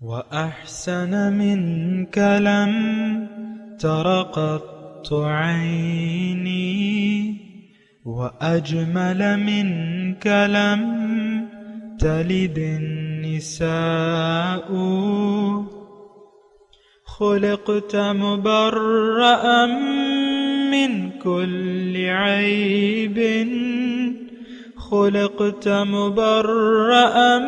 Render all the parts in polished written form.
وأحسن منك لم تر قط عيني وأجمل منك لم تلد النساء خلقت مبرأ من كل عيب خلقت مبرأ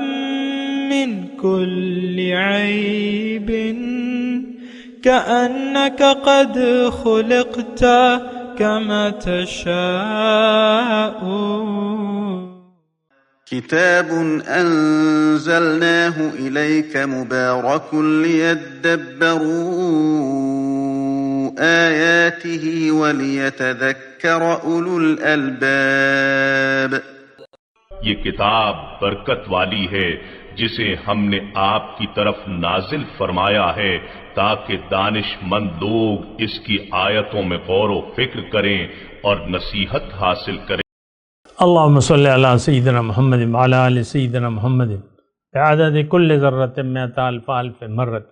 من كل عيب كأنك قد خلقت كما تشاء. كتاب أنزلناه إليك مبارك ليدبروا آياته وليتذكر أولو الألباب. یہ کتاب برکت والی ہے جسے ہم نے آپ کی طرف نازل فرمایا ہے تاکہ دانش مند لوگ اس کی آیتوں میں غور و فکر کریں اور نصیحت حاصل کریں. اللہم صلی علی سیدنا محمد وعلی آل سیدنا محمد بعدد کل ذرۃ مئۃ الف الف مرۃ.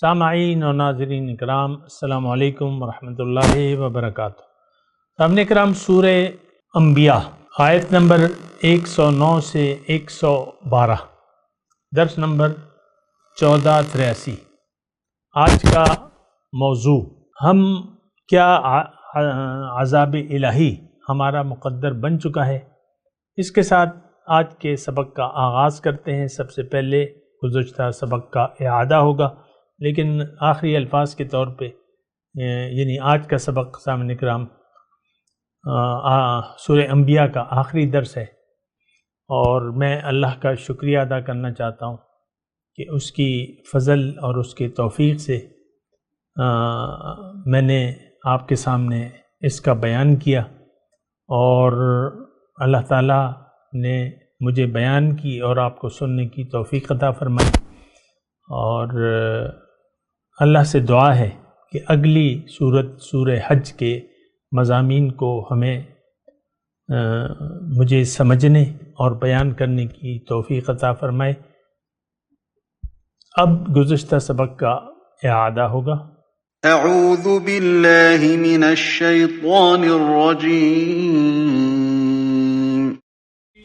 سامعین و ناظرین اکرام، السلام علیکم ورحمۃ اللہ وبرکاتہ. سامعین اکرام، سورہ انبیاء آیت نمبر 109 سے 112، درس نمبر 1483. آج کا موضوع، ہم کیا عذاب الہی ہمارا مقدر بن چکا ہے. اس کے ساتھ آج کے سبق کا آغاز کرتے ہیں. سب سے پہلے گزشتہ سبق کا اعادہ ہوگا، لیکن آخری الفاظ کے طور پہ یعنی آج کا سبق سامعین اکرام سورہ انبیاء کا آخری درس ہے، اور میں اللہ کا شکریہ ادا کرنا چاہتا ہوں کہ اس کی فضل اور اس کی توفیق سے میں نے آپ کے سامنے اس کا بیان کیا، اور اللہ تعالیٰ نے مجھے بیان کی اور آپ کو سننے کی توفیق عطا فرمائی. اور اللہ سے دعا ہے کہ اگلی سورت سورہ حج کے مضامین کو ہمیں مجھے سمجھنے اور بیان کرنے کی توفیق عطا فرمائے. اب گزشتہ سبق کا اعادہ ہوگا. اعوذ باللہ من الشیطان الرجیم.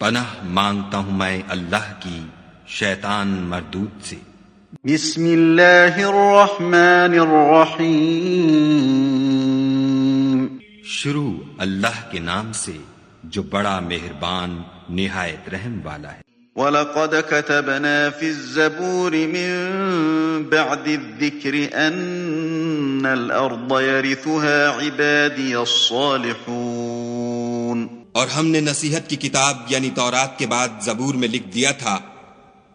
پناہ مانگتا ہوں میں اللہ کی شیطان مردود سے. بسم اللہ الرحمن الرحیم. شروع اللہ کے نام سے جو بڑا مہربان نہایت رحم والا ہے. وَلَقَدْ كَتَبْنَا فِي الزَّبُورِ مِن بَعْدِ الذِّكْرِ أَنَّ الْأَرْضَ يَرِثُهَا عِبَادِيَ الصَّالِحُونَ. اور ہم نے نصیحت کی کتاب یعنی تورات کے بعد زبور میں لکھ دیا تھا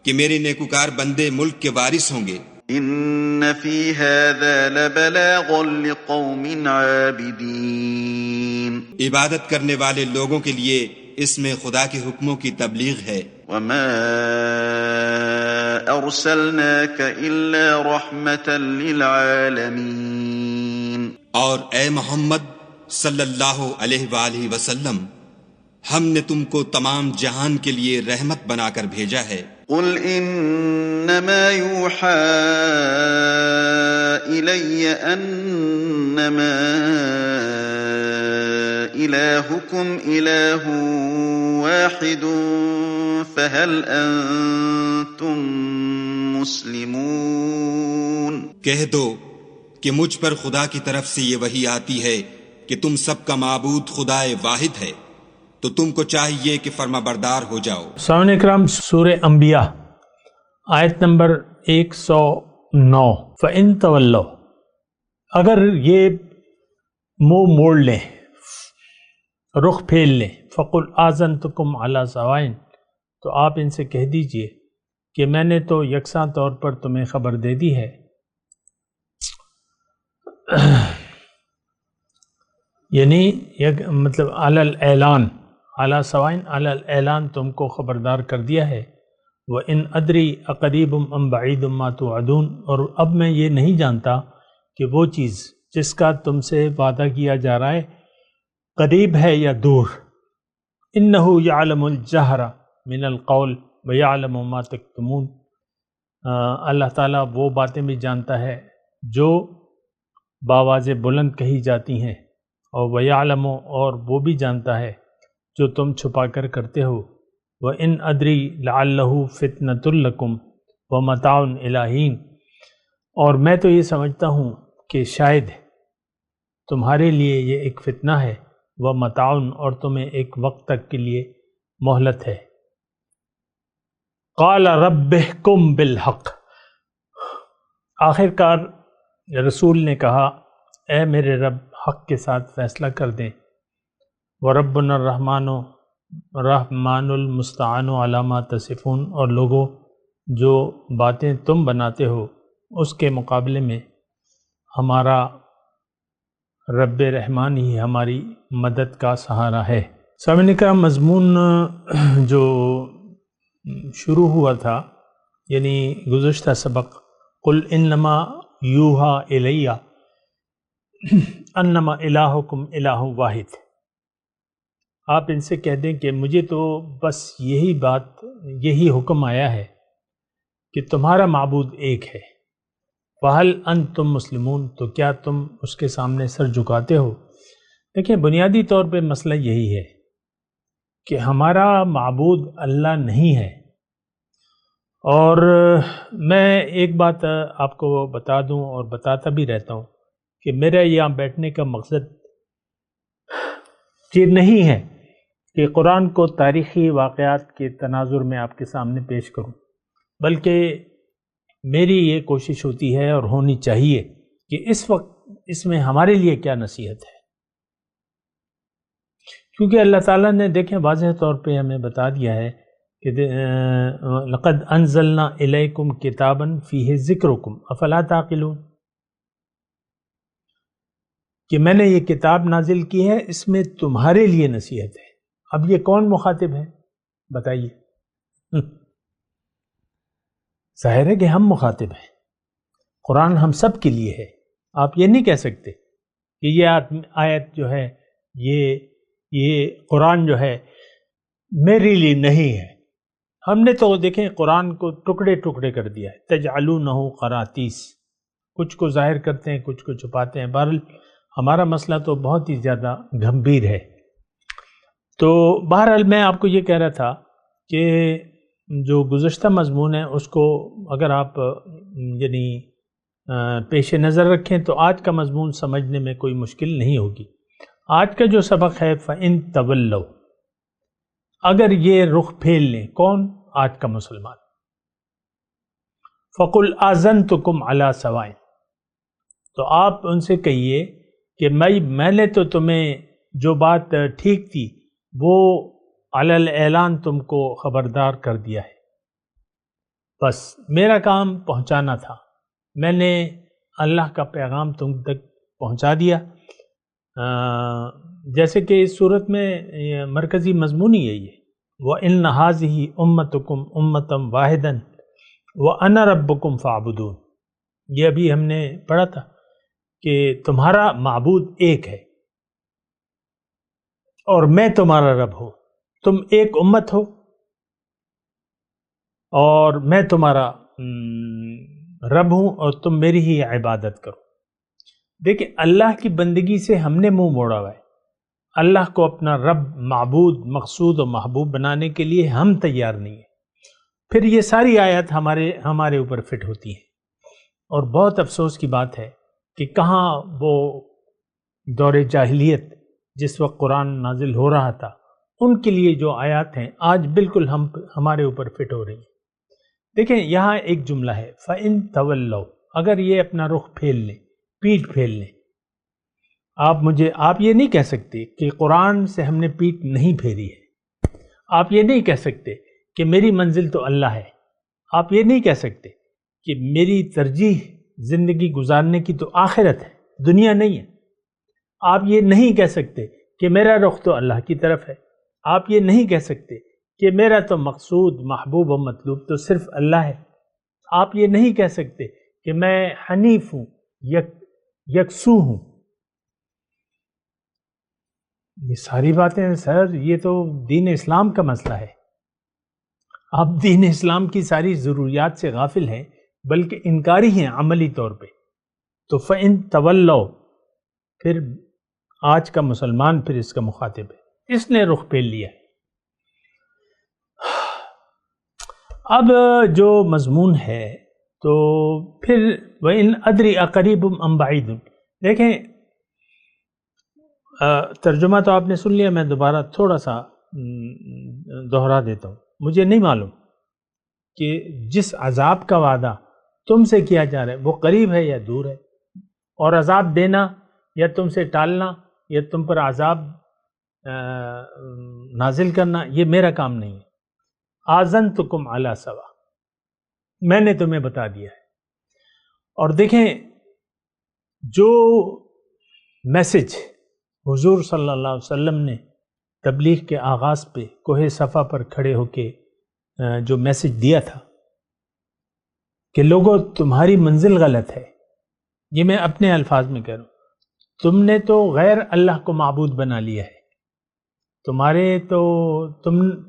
کہ میرے نیکوکار بندے ملک کے وارث ہوں گے. إِنَّ فِي هَذَا لَبَلَاغًا لِقَوْمٍ عَابِدِينَ. عبادت کرنے والے لوگوں کے لیے اس میں خدا کے حکموں کی تبلیغ ہے. وَمَا أَرْسَلْنَاكَ إِلَّا رَحْمَةً لِلْعَالَمِينَ. اور اے محمد صلی اللہ علیہ وآلہ وسلم، ہم نے تم کو تمام جہان کے لیے رحمت بنا کر بھیجا ہے. قُلْ إِنَّمَا يُوحَى إِلَيَّ أَنَّمَا إِلَٰهُكُمْ إِلَٰهٌ وَاحِدٌ فَهَلْ أَنْتُمْ مُسْلِمُونَ. کہہ دو کہ مجھ پر خدا کی طرف سے یہ وحی آتی ہے کہ تم سب کا معبود خدا واحد ہے، تو تم کو چاہیے کہ فرما بردار ہو جاؤ. سامعین اکرام، سورہ انبیاء آیت نمبر 109. فَإِن تَوَلَّوْا، اگر یہ منہ موڑ لیں، رخ پھیر لیں، فَقُلْ آذَنْتُكُمْ عَلَىٰ سَوَاءٍ، تو آپ ان سے کہہ دیجئے کہ میں نے تو یکساں طور پر تمہیں خبر دے دی ہے. یعنی مطلب علی الاعلان، علی سوائن علی الاعلان تم کو خبردار کر دیا ہے. وَإِنْ أَدْرِي أَقَرِيبٌ أَمْ بَعِيدٌ مَا تُوعَدُونَ، اور اب میں یہ نہیں جانتا کہ وہ چیز جس کا تم سے وعدہ کیا جا رہا ہے قریب ہے یا دور. إِنَّهُ يَعْلَمُ الْجَهْرَ مِنَ الْقَوْلِ وَيَعْلَمُ مَا تَكْتُمُونَ. اللہ تعالیٰ وہ باتیں بھی جانتا ہے جو بآواز بلند کہی جاتی ہیں، اور وَيَعْلَمُ، اور وہ بھی جانتا ہے جو تم چھپا کر کرتے ہو۔ وَإِنْ أَدْرِي لَعَلَّهُ فِتْنَةٌ لَكُمْ وَمَتَاعٌ إِلَىٰ حِینٍ، اور میں تو یہ سمجھتا ہوں کہ شاید تمہارے لیے یہ ایک فتنہ ہے، وَمَتَاعٌ، اور تمہیں ایک وقت تک کے لیے مہلت ہے۔ قَالَ رَبِّ احْكُم بِالْحَقِّ، آخر کار رسول نے کہا اے میرے رب حق کے ساتھ فیصلہ کر دیں۔ وَرَبُّنَا الرَّحْمَنُ الْمُسْتَعَانُ عَلَىٰ مَا تَصِفُونَ، اور لوگوں جو باتیں تم بناتے ہو اس کے مقابلے میں ہمارا رب رحمان ہی ہماری مدد کا سہارا ہے۔ سامعین کرام، مضمون جو شروع ہوا تھا، یعنی گزشتہ سبق، قل انما یوحا الیہ انما الہکم الہ واحد، آپ ان سے کہہ دیں کہ مجھے تو بس یہی حکم آیا ہے کہ تمہارا معبود ایک ہے۔ فہل انتم مسلمون، تو کیا تم اس کے سامنے سر جھکاتے ہو؟ دیکھیں، بنیادی طور پہ مسئلہ یہی ہے کہ ہمارا معبود اللہ نہیں ہے۔ اور میں ایک بات آپ کو بتا دوں اور بتاتا بھی رہتا ہوں کہ میرا یہاں بیٹھنے کا مقصد یہ نہیں ہے کہ قرآن کو تاریخی واقعات کے تناظر میں آپ کے سامنے پیش کروں، بلکہ میری یہ کوشش ہوتی ہے اور ہونی چاہیے کہ اس وقت اس میں ہمارے لیے کیا نصیحت ہے، کیونکہ اللہ تعالیٰ نے دیکھیں واضح طور پہ ہمیں بتا دیا ہے کہ لقد انزلنا الیکم کتابا فیہ ذکرکم افلا تعقلون، کہ میں نے یہ کتاب نازل کی ہے، اس میں تمہارے لیے نصیحت ہے۔ اب یہ کون مخاطب ہے بتائیے؟ ظاہر ہے کہ ہم مخاطب ہیں، قرآن ہم سب کے لیے ہے۔ آپ یہ نہیں کہہ سکتے کہ یہ آیت جو ہے یہ قرآن جو ہے میرے لیے نہیں ہے۔ ہم نے تو دیکھیں قرآن کو ٹکڑے ٹکڑے کر دیا ہے، تجعلونہ قراطیس، کچھ کو ظاہر کرتے ہیں، کچھ کو چھپاتے ہیں۔ بہرحال ہمارا مسئلہ تو بہت ہی زیادہ گمبھیر ہے۔ تو بہرحال میں آپ کو یہ کہہ رہا تھا کہ جو گزشتہ مضمون ہے اس کو اگر آپ یعنی پیش نظر رکھیں تو آج کا مضمون سمجھنے میں کوئی مشکل نہیں ہوگی۔ آج کا جو سبق ہے فَإِن تَوَلَّوْا، اگر یہ رخ پھیر لیں، کون؟ آج کا مسلمان، فَقُلْ آذَنْتُكُمْ عَلَىٰ سَوَاءٍ، تو آپ ان سے کہیے کہ میں نے تو تمہیں جو بات ٹھیک تھی وہ علی الاعلان تم کو خبردار کر دیا ہے، بس میرا کام پہنچانا تھا، میں نے اللہ کا پیغام تم تک پہنچا دیا۔ جیسے کہ اس صورت میں مرکزی مضمون ہی یہی ہے، وَإِنَّ هَٰذِهِ أُمَّتُكُمْ أُمَّةً وَاحِدًا وَأَنَا رَبُّكُمْ فَاعْبُدُونِ، یہ ابھی ہم نے پڑھا تھا کہ تمہارا معبود ایک ہے اور میں تمہارا رب ہوں، تم ایک امت ہو اور میں تمہارا رب ہوں اور تم میری ہی عبادت کرو۔ دیکھیں، اللہ کی بندگی سے ہم نے منہ موڑا ہوا ہے، اللہ کو اپنا رب، معبود، مقصود اور محبوب بنانے کے لیے ہم تیار نہیں ہیں۔ پھر یہ ساری آیات ہمارے اوپر فٹ ہوتی ہیں، اور بہت افسوس کی بات ہے کہ کہاں وہ دور جاہلیت جس وقت قرآن نازل ہو رہا تھا ان کے لیے جو آیات ہیں آج بالکل ہمارے اوپر فٹ ہو رہی ہیں۔ دیکھیں یہاں ایک جملہ ہے فَإِن تَوَلَّوْا، اگر یہ اپنا رخ پھیر لیں، پیٹ پھیر لیں۔ آپ یہ نہیں کہہ سکتے کہ قرآن سے ہم نے پیٹ نہیں پھیری ہے، آپ یہ نہیں کہہ سکتے کہ میری منزل تو اللہ ہے، آپ یہ نہیں کہہ سکتے کہ میری ترجیح زندگی گزارنے کی تو آخرت ہے، دنیا نہیں ہے، آپ یہ نہیں کہہ سکتے کہ میرا رخ تو اللہ کی طرف ہے، آپ یہ نہیں کہہ سکتے کہ میرا تو مقصود، محبوب و مطلوب تو صرف اللہ ہے، آپ یہ نہیں کہہ سکتے کہ میں حنیف ہوں، یکسو ہوں۔ یہ ساری باتیں سر، یہ تو دین اسلام کا مسئلہ ہے۔ آپ دین اسلام کی ساری ضروریات سے غافل ہیں بلکہ انکاری ہیں عملی طور پہ. تو فَإِن تَوَلَّوْا، پھر آج کا مسلمان پھر اس کا مخاطب ہے، اس نے رخ پھیر لیا. اب جو مضمون ہے تو پھر وَإِنْ أَدْرِ أَقَرِيبٌ أَمْ بَعِيدٌ. دیکھیں ترجمہ تو آپ نے سن لیا، میں دوبارہ تھوڑا سا دہرا دیتا ہوں. مجھے نہیں معلوم کہ جس عذاب کا وعدہ تم سے کیا جا رہا ہے وہ قریب ہے یا دور ہے، اور عذاب دینا یا تم سے ٹالنا یا تم پر عذاب نازل کرنا یہ میرا کام نہیں ہے. آذنتکم علی سوا، میں نے تمہیں بتا دیا ہے. اور دیکھیں جو میسج حضور صلی اللہ علیہ وسلم نے تبلیغ کے آغاز پہ کوہ صفا پر کھڑے ہو کے جو میسج دیا تھا کہ لوگوں تمہاری منزل غلط ہے، یہ میں اپنے الفاظ میں کہہ رہا ہوں، تم نے تو غیر اللہ کو معبود بنا لیا ہے،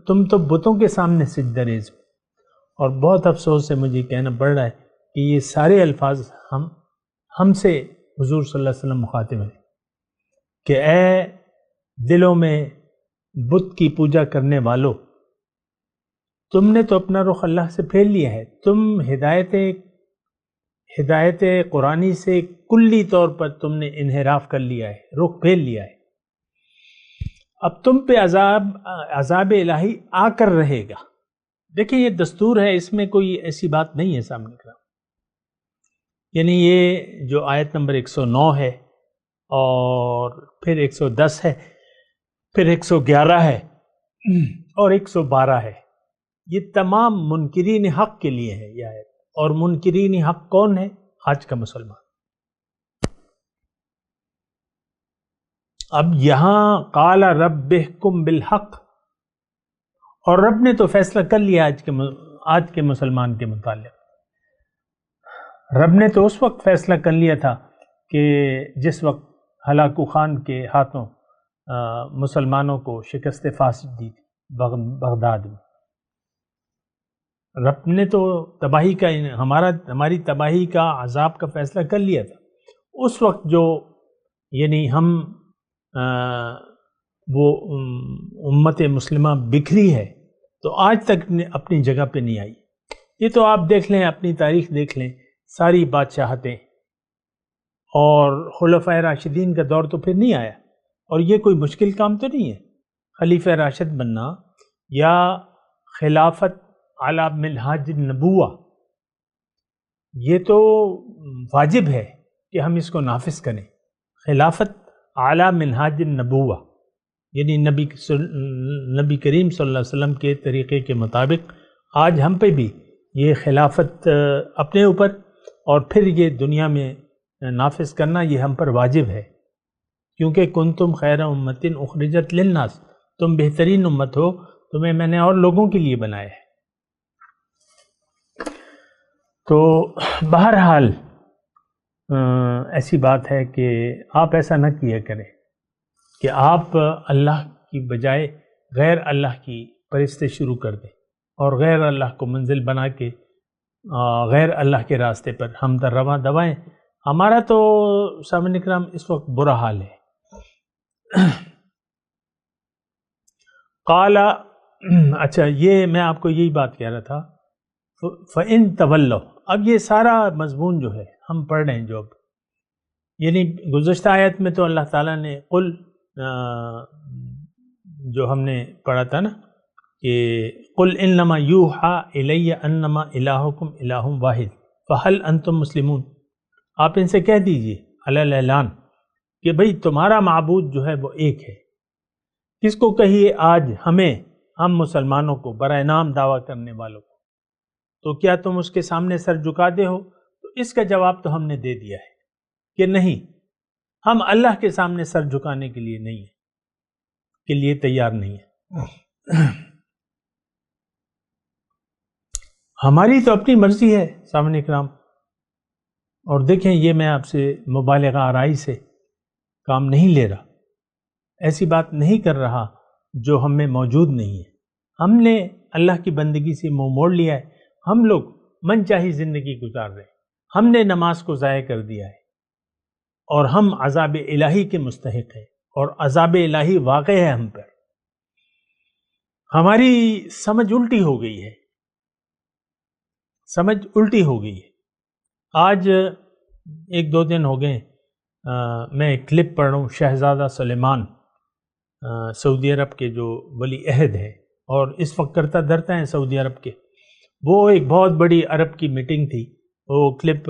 تم تو بتوں کے سامنے سجدہ ریز ہو. اور بہت افسوس سے مجھے کہنا پڑ رہا ہے کہ یہ سارے الفاظ ہم سے حضور صلی اللہ علیہ وسلم مخاطب ہیں کہ اے دلوں میں بت کی پوجا کرنے والو، تم نے تو اپنا رخ اللہ سے پھیر لیا ہے. تم ہدایت قرآنی سے کلی طور پر تم نے انحراف کر لیا ہے، رخ پھیر لیا ہے. اب تم پہ عذاب الہی آ کر رہے گا. دیکھیں یہ دستور ہے، اس میں کوئی ایسی بات نہیں ہے سامنے کا. یعنی یہ جو آیت نمبر 109 ہے اور پھر 110 ہے، پھر 111 ہے اور 112 ہے، یہ تمام منکرین حق کے لیے ہے یہ آیت. اور منکرین حق کون ہے؟ آج کا مسلمان. اب یہاں قال ربکم بالحق، اور رب نے تو فیصلہ کر لیا آج کے مسلمان کے متعلق. رب نے تو اس وقت فیصلہ کر لیا تھا کہ جس وقت ہلاکو خان کے ہاتھوں مسلمانوں کو شکست فاسد دی تھی بغداد میں. رب نے تو تباہی کا ہماری تباہی کا عذاب کا فیصلہ کر لیا تھا. اس وقت جو یعنی ہم وہ امت مسلمہ بکھری ہے تو آج تک اپنی جگہ پہ نہیں آئی. یہ تو آپ دیکھ لیں، اپنی تاریخ دیکھ لیں، ساری بادشاہتیں اور خلفائے راشدین کا دور تو پھر نہیں آیا. اور یہ کوئی مشکل کام تو نہیں ہے خلیفہ راشد بننا یا خلافت علی منہاج النبوہ. یہ تو واجب ہے کہ ہم اس کو نافذ کریں. خلافت علی منہاج النبوہ یعنی نبی کریم صلی اللہ علیہ وسلم کے طریقے کے مطابق آج ہم پہ بھی یہ خلافت اپنے اوپر اور پھر یہ دنیا میں نافذ کرنا یہ ہم پر واجب ہے. کیونکہ کنتم خیر امت اخرجت للناس، تم بہترین امت ہو، تمہیں میں نے اور لوگوں کے لیے بنایا ہے. تو بہرحال ایسی بات ہے کہ آپ ایسا نہ کیا کریں کہ آپ اللہ کی بجائے غیر اللہ کی پرستش شروع کر دیں اور غیر اللہ کو منزل بنا کے غیر اللہ کے راستے پر ہم در رواں دوائیں. ہمارا تو سامعین اکرام اس وقت برا حال ہے. قال، اچھا یہ میں آپ کو یہی بات کہہ رہا تھا، فَإِن تَوَلَّوْا. اب یہ سارا مضمون جو ہے ہم پڑھ رہے ہیں جو اب یعنی گزشتہ آیت میں تو اللہ تعالیٰ نے قل جو ہم نے پڑھا تھا نا کہ قل انما یوحا الی انما الہکم الہ واحد فہل انتم مسلمون. آپ ان سے کہہ دیجئے علی الاعلان کہ بھئی تمہارا معبود جو ہے وہ ایک ہے. کس کو کہیے؟ آج ہم مسلمانوں کو، برائے نام دعویٰ کرنے والوں کو. تو کیا تم اس کے سامنے سر جھکا دے ہو؟ تو اس کا جواب تو ہم نے دے دیا ہے کہ نہیں، ہم اللہ کے سامنے سر جھکانے کے لیے نہیں ہیں، کے لیے تیار نہیں ہیں. ہماری تو اپنی مرضی ہے سامعین اکرام. اور دیکھیں یہ میں آپ سے مبالغہ آرائی سے کام نہیں لے رہا، ایسی بات نہیں کر رہا جو ہم میں موجود نہیں ہے. ہم نے اللہ کی بندگی سے منہ موڑ لیا ہے. ہم لوگ من چاہی زندگی گزار رہے ہیں. ہم نے نماز کو ضائع کر دیا ہے اور ہم عذاب الہی کے مستحق ہیں، اور عذاب الہی واقع ہے ہم پر. ہماری سمجھ الٹی ہو گئی ہے، سمجھ الٹی ہو گئی ہے. آج 1-2 دن ہو گئے میں ایک کلپ پڑھ رہا ہوں. شہزادہ سلیمان سعودی عرب کے جو ولی عہد ہیں اور اس وقت کرتا دھرتا ہیں سعودی عرب کے، وہ ایک بہت بڑی عرب کی میٹنگ تھی. وہ کلپ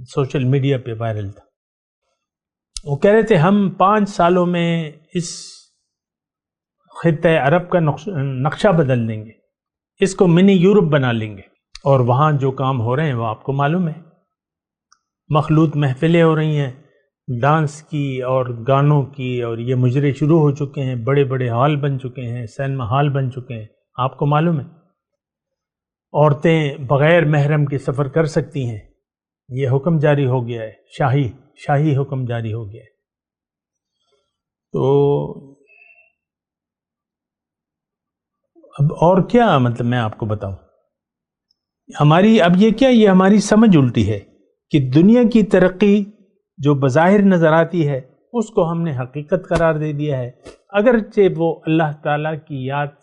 سوشل میڈیا پہ وائرل تھا. وہ کہہ رہے تھے ہم 5 سالوں میں اس خطہ عرب کا نقشہ بدل دیں گے، اس کو منی یورپ بنا لیں گے. اور وہاں جو کام ہو رہے ہیں وہ آپ کو معلوم ہے، مخلوط محفلیں ہو رہی ہیں ڈانس کی اور گانوں کی، اور یہ مجرے شروع ہو چکے ہیں، بڑے بڑے ہال بن چکے ہیں، سینما ہال بن چکے ہیں. آپ کو معلوم ہے عورتیں بغیر محرم کے سفر کر سکتی ہیں. یہ حکم جاری ہو گیا ہے، شاہی حکم جاری ہو گیا ہے. تو اب اور کیا مطلب میں آپ کو بتاؤں، ہماری اب یہ ہماری سمجھ الٹی ہے کہ دنیا کی ترقی جو بظاہر نظر آتی ہے اس کو ہم نے حقیقت قرار دے دیا ہے، اگرچہ وہ اللہ تعالیٰ کی یاد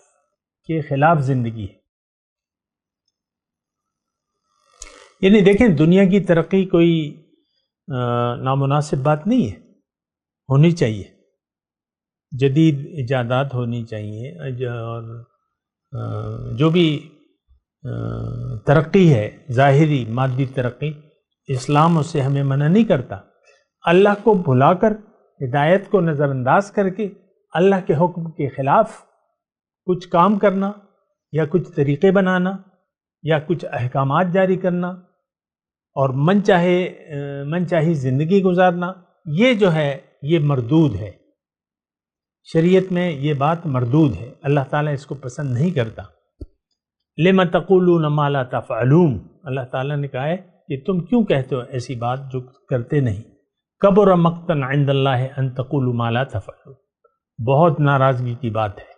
کے خلاف زندگی ہے. یعنی دیکھیں دنیا کی ترقی کوئی نامناسب بات نہیں ہے، ہونی چاہیے، جدید ایجادات ہونی چاہیے، اور جو بھی ترقی ہے ظاہری مادی ترقی، اسلام اس سے ہمیں منع نہیں کرتا. اللہ کو بھلا کر، ہدایت کو نظر انداز کر کے اللہ کے حکم کے خلاف کچھ کام کرنا یا کچھ طریقے بنانا یا کچھ احکامات جاری کرنا اور من چاہی زندگی گزارنا، یہ جو ہے یہ مردود ہے. شریعت میں یہ بات مردود ہے، اللہ تعالیٰ اس کو پسند نہیں کرتا. لِمَ تَقُولُونَ مَا لَا تَفْعَلُونَ، اللہ تعالیٰ نے کہا ہے کہ تم کیوں کہتے ہو ایسی بات جو کرتے نہیں. کبر مقتا عند اللہ ان تقولوا ما لا تفعلون، بہت ناراضگی کی بات ہے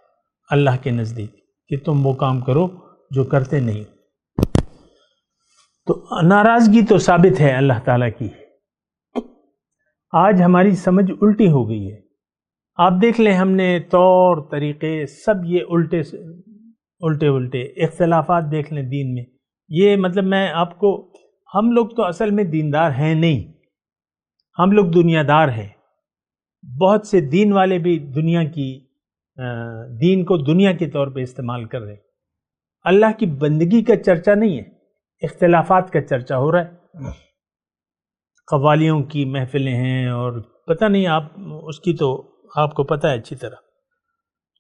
اللہ کے نزدیک کہ تم وہ کام کرو جو کرتے نہیں. تو ناراضگی تو ثابت ہے اللہ تعالیٰ کی. آج ہماری سمجھ الٹی ہو گئی ہے. آپ دیکھ لیں ہم نے طور طریقے سب یہ الٹے اختلافات دیکھ لیں دین میں. یہ مطلب میں آپ کو، ہم لوگ تو اصل میں دیندار ہیں نہیں، ہم لوگ دنیا دار ہیں. بہت سے دین والے بھی دین کو دنیا کے طور پہ استعمال کر رہے ہیں. اللہ کی بندگی کا چرچا نہیں ہے، اختلافات کا چرچا ہو رہا ہے. قوالیوں کی محفلیں ہیں اور پتہ نہیں اس کی تو آپ کو پتہ ہے اچھی طرح.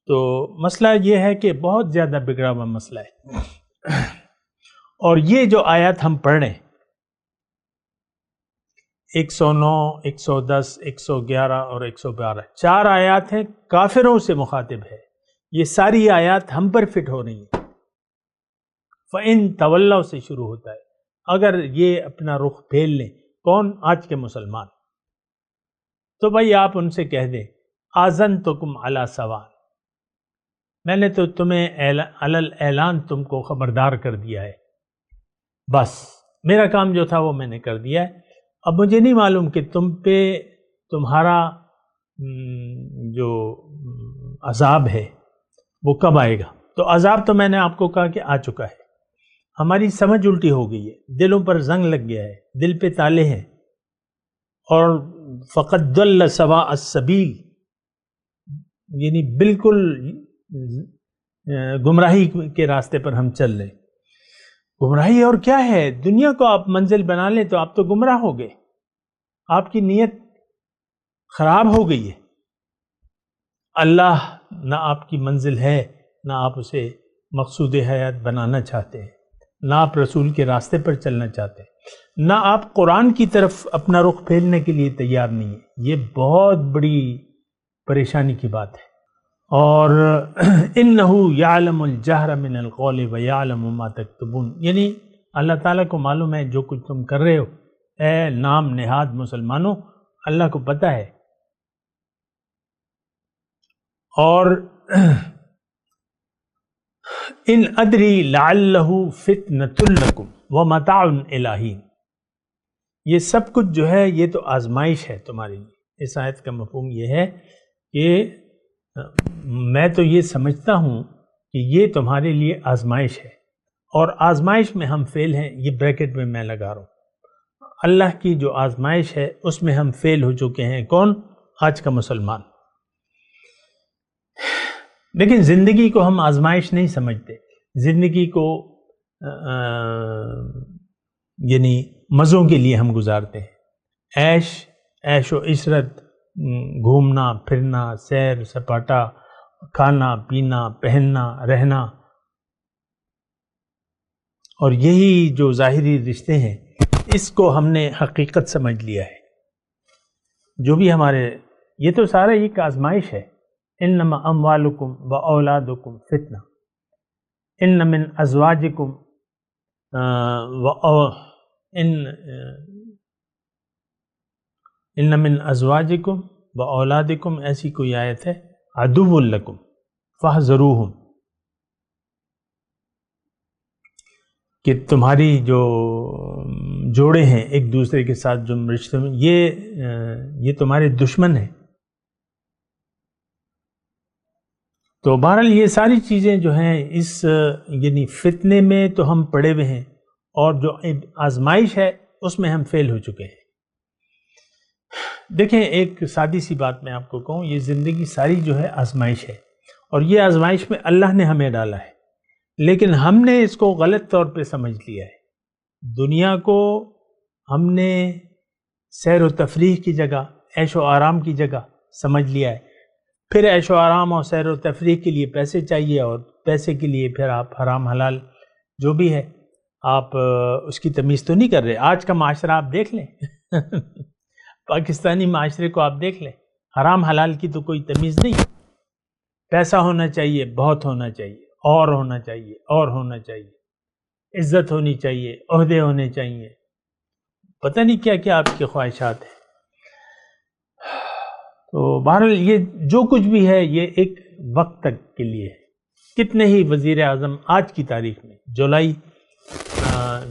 تو مسئلہ یہ ہے کہ بہت زیادہ بگڑا ہوا مسئلہ ہے. اور یہ جو آیات ہم پڑھ رہے ہیں 109 110 111 اور 112 4 آیات ہیں کافروں سے مخاطب ہے. یہ ساری آیات ہم پر فٹ ہو رہی ہیں. فَإِن تَوَلَّوْا سے شروع ہوتا ہے. اگر یہ اپنا رخ پھیر لیں، کون؟ آج کے مسلمان. تو بھائی آپ ان سے کہہ دیں آذَنْتُكُمْ عَلَى سَوَاءٍ، میں نے تو تمہیں علی الاعلان تم کو خبردار کر دیا ہے، بس میرا کام جو تھا وہ میں نے کر دیا ہے. اب مجھے نہیں معلوم کہ تم پہ تمہارا جو عذاب ہے وہ کب آئے گا. تو عذاب تو میں نے آپ کو کہا کہ آ چکا ہے. ہماری سمجھ الٹی ہو گئی ہے، دلوں پر زنگ لگ گیا ہے، دل پہ تالے ہیں. اور فقط ضل سواء السبیل، یعنی بالکل گمراہی کے راستے پر ہم چل رہے. گمراہی اور کیا ہے؟ دنیا کو آپ منزل بنا لیں تو آپ تو گمراہ ہو گئے، آپ کی نیت خراب ہو گئی ہے. اللہ نہ آپ کی منزل ہے، نہ آپ اسے مقصود حیات بنانا چاہتے ہیں، نہ آپ رسول کے راستے پر چلنا چاہتے ہیں، نہ آپ قرآن کی طرف اپنا رخ پھیرنے کے لیے تیار نہیں ہیں. یہ بہت بڑی پریشانی کی بات ہے. اور اِنَّهُ يَعْلَمُ الْجَهْرَ مِنَ الْقَوْلِ وَيَعْلَمُ مَا تَكْتُبُونَ، یعنی اللہ تعالیٰ کو معلوم ہے جو کچھ تم کر رہے ہو. اے نام نہاد مسلمانوں، اللہ کو پتہ ہے. اور ان ادری لعلہ فتنۃ لکم ومتاع الی حین، یہ سب کچھ جو ہے یہ تو آزمائش ہے تمہارے لیے۔ اس آیت کا مفہوم یہ ہے کہ میں تو یہ سمجھتا ہوں کہ یہ تمہارے لیے آزمائش ہے، اور آزمائش میں ہم فیل ہیں، یہ بریکٹ میں لگا رہا ہوں۔ اللہ کی جو آزمائش ہے اس میں ہم فیل ہو چکے ہیں۔ کون؟ آج کا مسلمان۔ لیکن زندگی کو ہم آزمائش نہیں سمجھتے، زندگی کو یعنی مزوں کے لیے ہم گزارتے ہیں، عیش و عشرت، گھومنا پھرنا، سیر سپاٹا، کھانا پینا، پہننا رہنا، اور یہی جو ظاہری رشتے ہیں اس کو ہم نے حقیقت سمجھ لیا ہے۔ جو بھی ہمارے، یہ تو سارا ایک آزمائش ہے۔ انما اموالکم و اولادکم فتنہ، ان من ازواجکم ان من ازواجکم و اولادکم، ایسی کوئی آیت ہے، عدو لکم فاحذروہم، کہ تمہاری جو جوڑے ہیں ایک دوسرے کے ساتھ جو رشتے میں، یہ تمہارے دشمن ہیں۔ تو بہرحال یہ ساری چیزیں جو ہیں اس یعنی فتنے میں تو ہم پڑے ہوئے ہیں، اور جو آزمائش ہے اس میں ہم فیل ہو چکے ہیں۔ دیکھیں ایک سادی سی بات میں آپ کو کہوں، یہ زندگی ساری جو ہے آزمائش ہے، اور یہ آزمائش میں اللہ نے ہمیں ڈالا ہے، لیکن ہم نے اس کو غلط طور پہ سمجھ لیا ہے۔ دنیا کو ہم نے سیر و تفریح کی جگہ، عیش و آرام کی جگہ سمجھ لیا ہے، پھر عیش و آرام اور سیر و تفریح کے لیے پیسے چاہیے، اور پیسے کے لیے پھر آپ حرام حلال جو بھی ہے آپ اس کی تمیز تو نہیں کر رہے۔ آج کا معاشرہ آپ دیکھ لیں پاکستانی معاشرے کو آپ دیکھ لیں، حرام حلال کی تو کوئی تمیز نہیں۔ پیسہ ہونا چاہیے، بہت ہونا چاہیے، اور ہونا چاہیے، اور ہونا چاہیے، عزت ہونی چاہیے، عہدے ہونے چاہیے، پتہ نہیں کیا کیا آپ کی خواہشات ہیں۔ تو بہرحال یہ جو کچھ بھی ہے یہ ایک وقت تک کے لیے ہے۔ کتنے ہی وزیر اعظم آج کی تاریخ میں،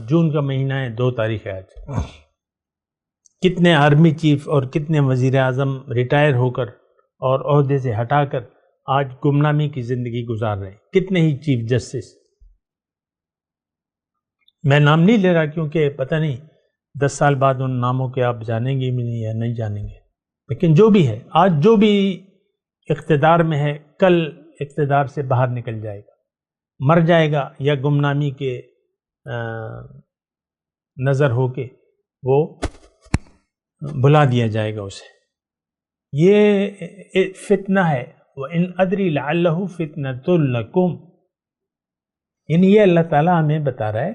جون کا مہینہ ہے، 2 تاریخ ہے آج، کتنے آرمی چیف اور کتنے وزیر اعظم ریٹائر ہو کر اور عہدے سے ہٹا کر آج گمنامی کی زندگی گزار رہے ہیں، کتنے ہی چیف جسٹس۔ میں نام نہیں لے رہا کیونکہ پتہ نہیں 10 سال بعد ان ناموں کے آپ جانیں گے بھی نہیں یا نہیں جانیں گے، لیکن جو بھی ہے، آج جو بھی اقتدار میں ہے کل اقتدار سے باہر نکل جائے گا، مر جائے گا، یا گمنامی کے نظر ہو کے وہ بلا دیا جائے گا اسے۔ یہ فتنہ ہے، وَإِنْ أَدْرِي لَعَلَّهُ فِتْنَةٌ لَكُمْ، یعنی یہ اللہ تعالیٰ ہمیں بتا رہا ہے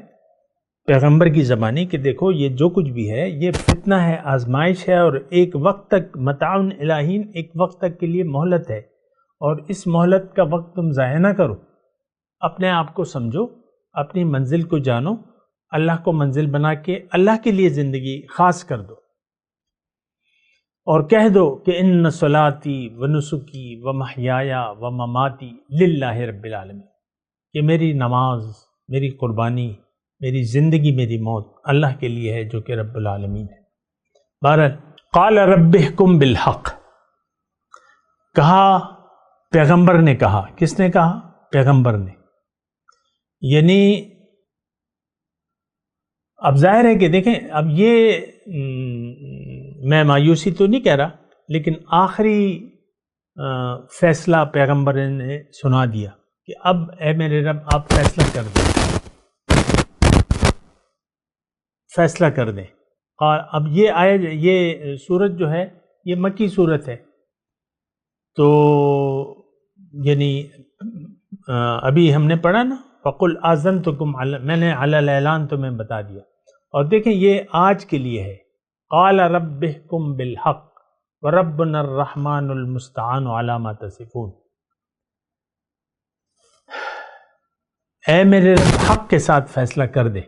پیغمبر کی زبانی کہ دیکھو یہ جو کچھ بھی ہے یہ فتنہ ہے، آزمائش ہے، اور ایک وقت تک متاع الی حین، ایک وقت تک کے لیے مہلت ہے، اور اس مہلت کا وقت تم ضائع نہ کرو، اپنے آپ کو سمجھو، اپنی منزل کو جانو، اللہ کو منزل بنا کے اللہ کے لیے زندگی خاص کر دو، اور کہہ دو کہ ان صلاتی و نسکی و محیایا و مماتی للہ رب العالمین، کہ میری نماز، میری قربانی، میری زندگی، میری موت اللہ کے لیے ہے جو کہ رب العالمین ہے۔ بہرحال قال رب احکم بالحق، کہا پیغمبر نے کہا، کس نے کہا؟ پیغمبر نے، یعنی اب ظاہر ہے کہ دیکھیں اب یہ میں مایوسی تو نہیں کہہ رہا، لیکن آخری فیصلہ پیغمبر نے سنا دیا کہ اب اے میرے رب آپ فیصلہ کر دیں، فیصلہ کر دیں۔ اور اب یہ سورت جو ہے یہ مکی سورت ہے، تو یعنی ابھی ہم نے پڑھا نا فَقُلْ آذَنْتُكُمْ، میں نے علی الاعلان تمہیں بتا دیا، اور دیکھیں یہ آج کے لیے ہے۔ قال رب احکم بالحق وربنا الرحمن المستعان علی ما تصفون، اے میرے رب حق کے ساتھ فیصلہ کر دے۔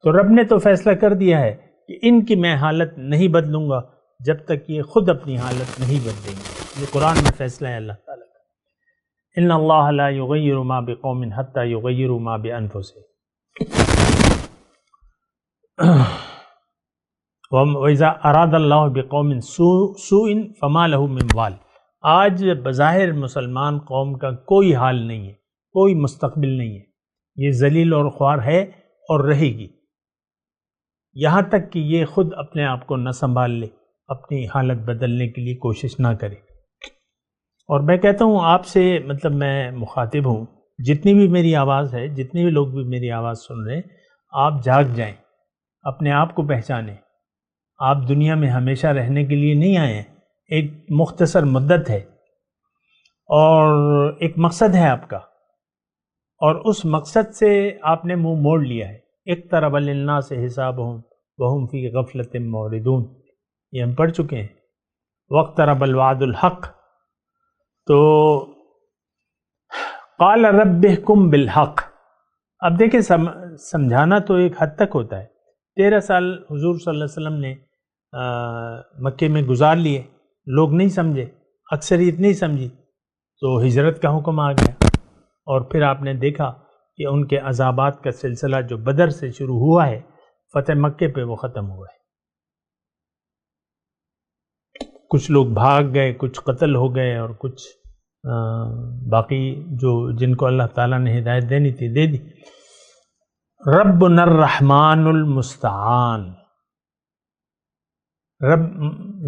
تو رب نے تو فیصلہ کر دیا ہے کہ ان کی میں حالت نہیں بدلوں گا جب تک یہ خود اپنی حالت نہیں بدلیں گے، یہ قرآن میں فیصلہ ہے اللہ تعالیٰ کا۔ ان اللہ لا یغیر ما بقوم حتی یغیروا ما بانفسہم وَإِذَا أَرَادَ اللَّهُ بِقَوْمٍ سُوءٍ فَمَا لَهُ مِنْ وَالٍ۔ آج بظاہر مسلمان قوم کا کوئی حال نہیں ہے، کوئی مستقبل نہیں ہے، یہ ذلیل اور خوار ہے اور رہے گی، یہاں تک کہ یہ خود اپنے آپ کو نہ سنبھال لے، اپنی حالت بدلنے کے لیے کوشش نہ کرے۔ اور میں کہتا ہوں آپ سے، مطلب میں مخاطب ہوں، جتنی بھی میری آواز ہے، جتنے بھی لوگ بھی میری آواز سن رہے ہیں، آپ جاگ جائیں، اپنے آپ کو پہچانیں۔ آپ دنیا میں ہمیشہ رہنے کے لیے نہیں آئے ہیں، ایک مختصر مدت ہے اور ایک مقصد ہے آپ کا، اور اس مقصد سے آپ نے منہ موڑ لیا ہے۔ اقترب للناس حسابهم وهم فی غفلۃ معرضون، یہ ہم پڑھ چکے ہیں۔ واقترب الوعد الحق، تو قال رب احکم بالحق۔ اب دیکھیں سمجھانا تو ایک حد تک ہوتا ہے۔ 13 سال حضور صلی اللہ علیہ وسلم نے مکے میں گزار لیے، لوگ نہیں سمجھے، اکثریت نہیں سمجھی، تو ہجرت کا حکم آ گیا، اور پھر آپ نے دیکھا کہ ان کے عذابات کا سلسلہ جو بدر سے شروع ہوا ہے، فتح مکے پہ وہ ختم ہوا ہے۔ کچھ لوگ بھاگ گئے، کچھ قتل ہو گئے، اور کچھ باقی جن کو اللہ تعالیٰ نے ہدایت دینی تھی دے دی۔ ربنا الرحمن المستعان، رب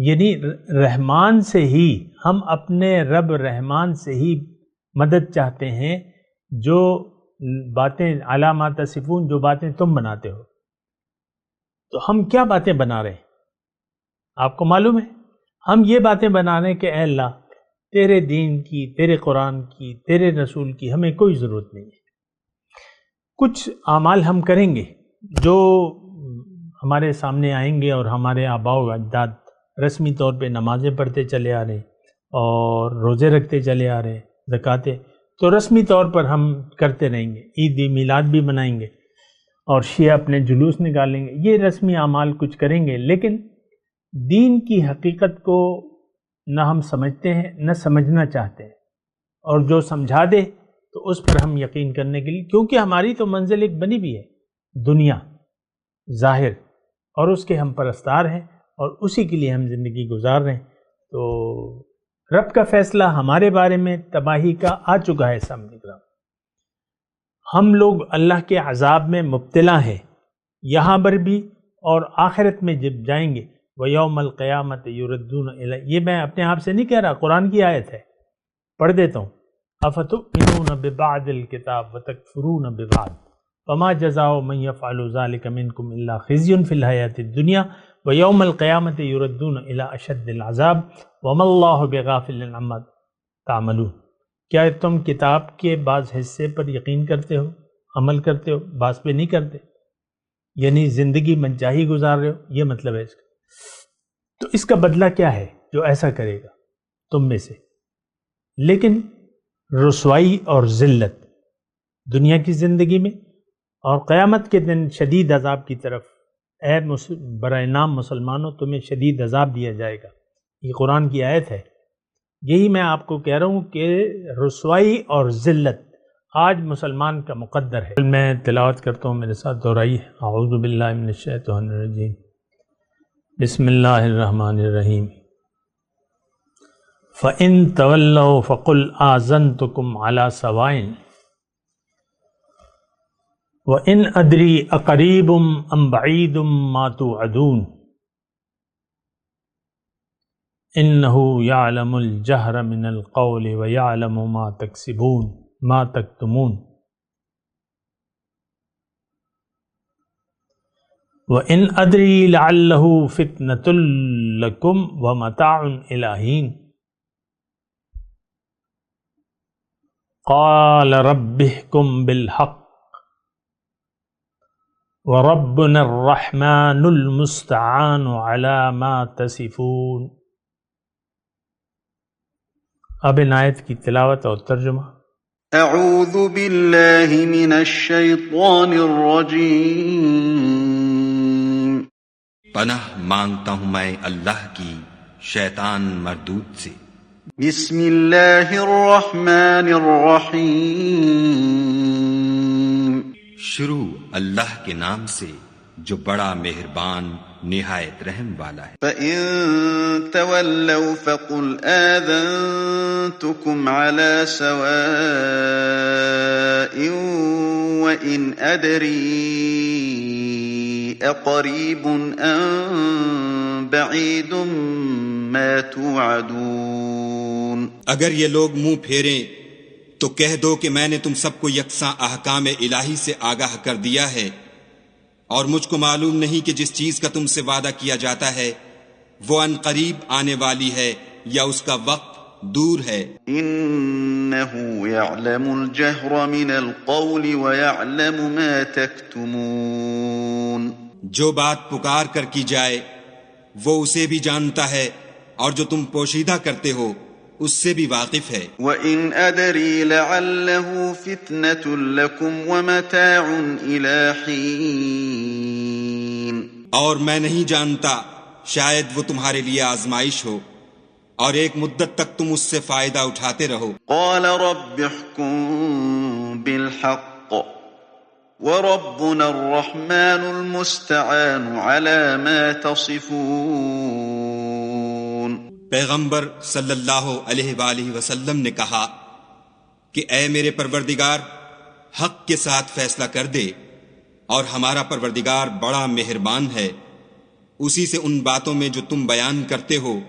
یعنی رحمان سے ہی، ہم اپنے رب رحمان سے ہی مدد چاہتے ہیں، جو باتیں علی ما تصفون، جو باتیں تم بناتے ہو۔ تو ہم کیا باتیں بنا رہے ہیں آپ کو معلوم ہے؟ ہم یہ باتیں بنا رہے ہیں کہ اے اللہ، تیرے دین کی، تیرے قرآن کی، تیرے رسول کی ہمیں کوئی ضرورت نہیں ہے۔ کچھ اعمال ہم کریں گے جو ہمارے سامنے آئیں گے، اور ہمارے آباء و اجداد رسمی طور پہ نمازیں پڑھتے چلے آ رہے ہیں اور روزے رکھتے چلے آ رہے ہیں، زکاتیں تو رسمی طور پر ہم کرتے رہیں گے، عید میلاد بھی منائیں گے، اور شیعہ اپنے جلوس نکالیں گے، یہ رسمی اعمال کچھ کریں گے، لیکن دین کی حقیقت کو نہ ہم سمجھتے ہیں، نہ سمجھنا چاہتے ہیں، اور جو سمجھا دے تو اس پر ہم یقین کرنے کے لیے، کیونکہ ہماری تو منزل ایک بنی بھی ہے، دنیا ظاہر، اور اس کے ہم پرستار ہیں، اور اسی کے لیے ہم زندگی گزار رہے ہیں۔ تو رب کا فیصلہ ہمارے بارے میں تباہی کا آ چکا ہے سامنے کرام۔ ہم لوگ اللہ کے عذاب میں مبتلا ہیں، یہاں پر بھی اور آخرت میں جب جائیں گے، وَيَوْمَ الْقِيَامَةِ يُرَدُّونَ إِلَيْهِ، یہ میں اپنے آپ سے نہیں کہہ رہا، قرآن کی آیت ہے، پڑھ دیتا ہوں۔ أَفَتُؤْمِنُونَ بِبَعْضِ الْكِتَابِ وَتَكْفُرُونَ بِبَعْضٍ فَمَا جَزَاءُ مَنْ يَفْعَلُ ذَلِكَ مِنْكُمْ إِلَّا خِزْيٌ فِي الْحَيَاةِ الدُّنْيَا وَيَوْمَ الْقِيَامَةِ يُرَدُّونَ إِلَى أَشَدِّ الْعَذَابِ وَمَا اللَّهُ بِغَافِلٍ عَمَّا تَعْمَلُونَ۔ کیا تم کتاب کے بعض حصے پر یقین کرتے ہو، عمل کرتے ہو، بعض پہ نہیں کرتے، یعنی زندگی منچاہی گزار رہے ہو، یہ مطلب ہے اس کا۔ تو اس کا بدلہ کیا ہے جو ایسا کرے گا تم میں سے؟ لیکن رسوائی اور ذلت دنیا کی زندگی میں، اور قیامت کے دن شدید عذاب کی طرف، اے برائے نام مسلمانوں تمہیں شدید عذاب دیا جائے گا، یہ قرآن کی آیت ہے۔ یہی میں آپ کو کہہ رہا ہوں کہ رسوائی اور ذلت آج مسلمان کا مقدر ہے۔ میں تلاوت کرتا ہوں، میرے ساتھ دہرائیے۔ اعوذ باللہ من الشیطان الرجیم، بسم اللہ الرحمن الرحیم۔ فَإِن تَوَلَّوْا فَقُلْ آذَنْتُكُمْ عَلَى سَوَاءٍ وَإِنْ أَدْرِي أَقَرِيبٌ أَمْ بَعِيدٌ مَا تُوعَدُونَ إِنَّهُ يَعْلَمُ الْجَهْرَ مِنَ الْقَوْلِ وَيَعْلَمُ مَا تَكْتُمُونَ وَإِنْ أَدْرِي لَعَلَّهُ فِتْنَةٌ لَكُمْ وَمَتَاعٌ إِلَىٰ حِينٍ قَالَ رَبِّ احْكُم بِالْحَقِّ وَرَبُّنَا الرَّحْمَنُ الْمُسْتَعَانُ عَلَىٰ مَا تَصِفُونَ۔ اب ان آیت کی تلاوت اور ترجمہ۔ اعوذ باللہ من الشیطان الرجیم، پناہ مانگتا ہوں میں اللہ کی شیطان مردود سے۔ بسم اللہ الرحمن الرحیم شروع اللہ کے نام سے جو بڑا مہربان نہایت رحم والا ہے۔ فَإِن تَوَلَّوْا فَقُلْ آذَنْتُكُمْ عَلَى سَوَاءٍ وَإِنْ أَدْرِي أَقَرِيبٌ أَمْ بَعِيدٌ مَا تُوعَدُونَ۔ اگر یہ لوگ منہ پھیریں تو کہہ دو کہ میں نے تم سب کو یکساں احکام الہی سے آگاہ کر دیا ہے، اور مجھ کو معلوم نہیں کہ جس چیز کا تم سے وعدہ کیا جاتا ہے وہ ان قریب آنے والی ہے یا اس کا وقت دور ہے۔ إِنَّهُ يَعْلَمُ الْجَهْرَ مِنَ الْقَوْلِ وَيَعْلَمُ مَا تَكْتُمُونَ۔ جو بات پکار کر کی جائے وہ اسے بھی جانتا ہے، اور جو تم پوشیدہ کرتے ہو اس سے بھی واقف ہے۔ وَإِنْ أَدْرِي لَعَلَّهُ فِتْنَةٌ لَكُمْ وَمَتَاعٌ إِلَى حِينٍ۔ اور میں نہیں جانتا، شاید وہ تمہارے لیے آزمائش ہو اور ایک مدت تک تم اس سے فائدہ اٹھاتے رہو۔ قَالَ رَبِّ احْكُم بِالْحَقِّ وَرَبُّنَا الرَّحْمَنُ الْمُسْتَعَانُ عَلَى مَا تَصِفُونَ۔ پیغمبر صلی اللہ علیہ وآلہ وسلم نے کہا کہ اے میرے پروردگار، حق کے ساتھ فیصلہ کر دے، اور ہمارا پروردگار بڑا مہربان ہے، اسی سے ان باتوں میں جو تم بیان کرتے ہو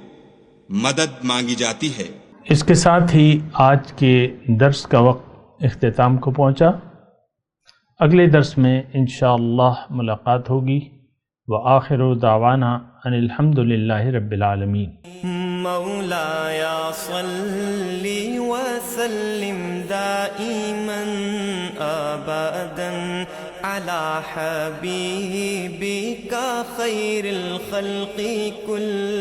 مدد مانگی جاتی ہے۔ اس کے ساتھ ہی آج کے درس کا وقت اختتام کو پہنچا۔ اگلے درس میں انشاءاللہ ملاقات ہوگی۔ وآخر دعوانا ان الحمد للہ رب العالمین۔ مولاي صل وسلم دائما ابدا على حبيبك خير الخلق كل